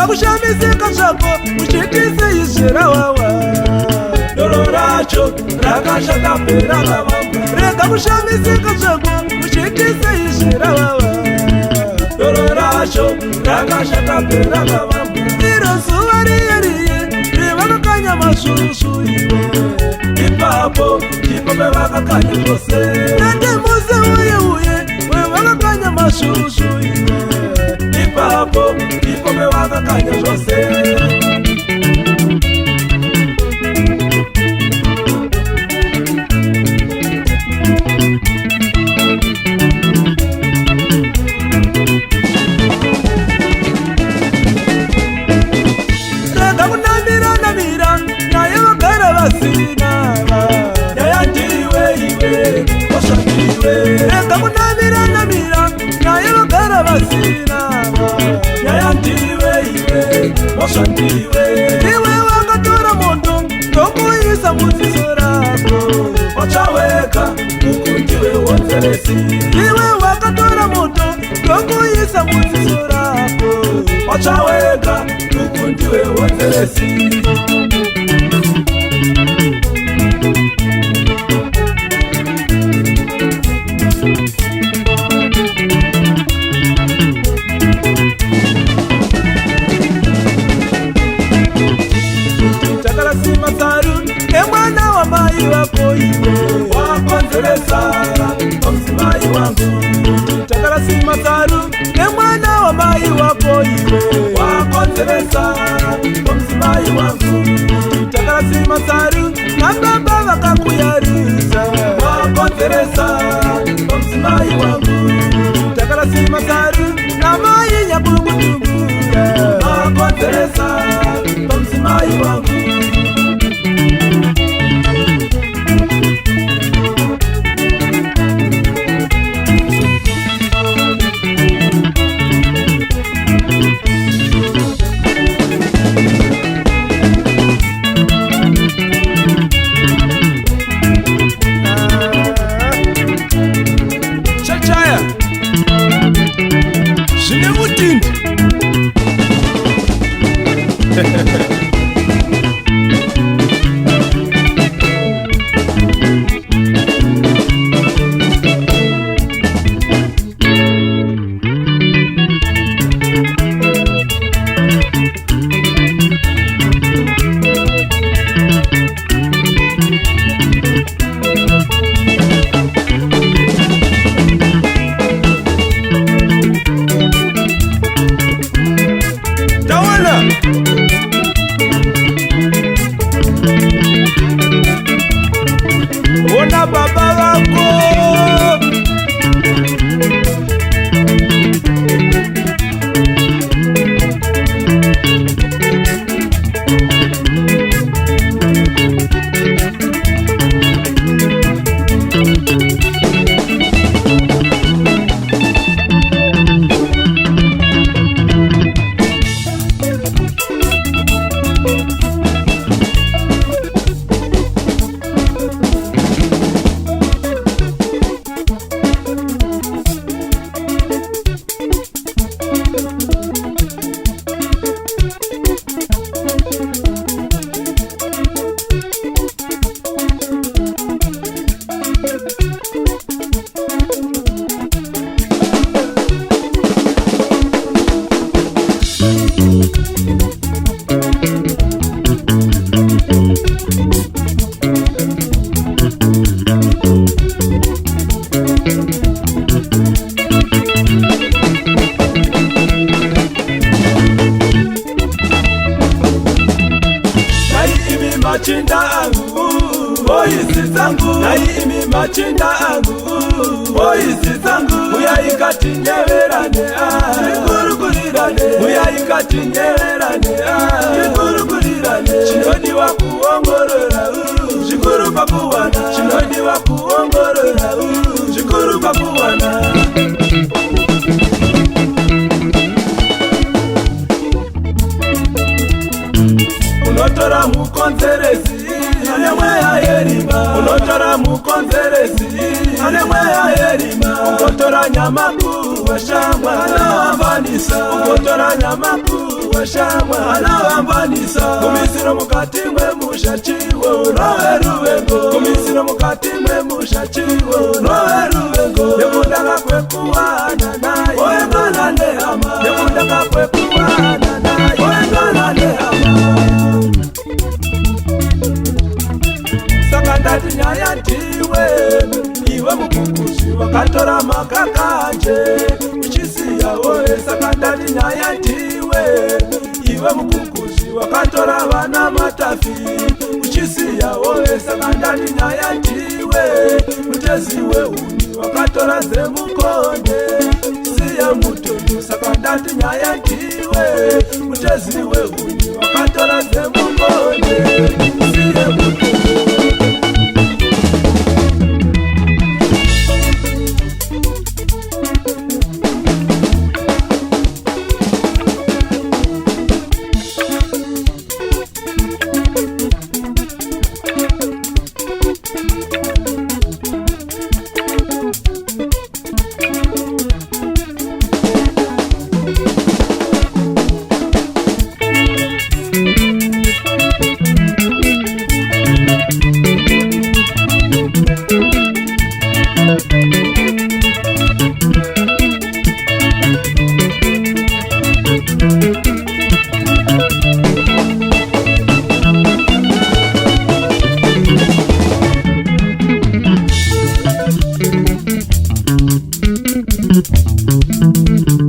Kushamizika zvako uchitise izvera wawa doro racho rakashata pera kavamba. Rega kushamizika zvako uchitise izvera wawa doro racho rakashata pera kavamba. Iro zuva riye rivakakanya masvusvu iwe ipapo ndipo pevakakanya zvose. Nande musi uye wevakakanya masvusvu iwe ipapo ndipo pevakakanya zvose. Rega kunamira naye vagara vasina nyaya ndiwe iwe washandiwe. Rega kunamira naye vagara vasina nyaya ndiwe iwe washandiwe. Iwe wakatora moto ndokuisa mudziso rako wachaweka uku ndiwe wonzeresi. Iwe wakatora moto ndokuisa mudziso rako wachaweka uku ndiwe wonzeresi. Emwana wa mai wako iwe wakonzeresa omzimai wangu. Takala sima saru emwana wa mai wako iwe wakonzeresa omzimai wangu. Takala sima saru nababa vakakuyarisa wakonzeresa omzimai wangu. Takala sima saru namai nyakukutumbura wakonzeresa omzimai wangu. Chaya tinyererane ikurukurirane chinodiwa kuongorora zvikuru pakuwana chinodiwa kuongorora zvikuru pakuwana unotora mukonzeresi ane mweya yerima unotora mukonzeresi ane mweya yerima unotora nyamaku washamwa anawambanisa unotora nyamaku washamwa anawambanisa kumisiro mukati mwemusha chiwo rowe ruvengo kumisiro mukati mwemusha chiwo rowe ruvengo yekundaka kwekuwana naye oengana nehama yekundaka kwekuwana naye oengana nehama saka ndati nyaya ndiwe iwe mukukuzi wakatora makakanje uchisiyawo saka ndati nyaya ndiwe iwe mukukuzi wakatora vana matafi uchisiyawo saka ndati nyaya ndiwe mutezi weuni wakatora zemukonde siya mutundu saka ndati nyaya ndiwe mutezi weuni wakatora zemukonde siya mutundu Thank you.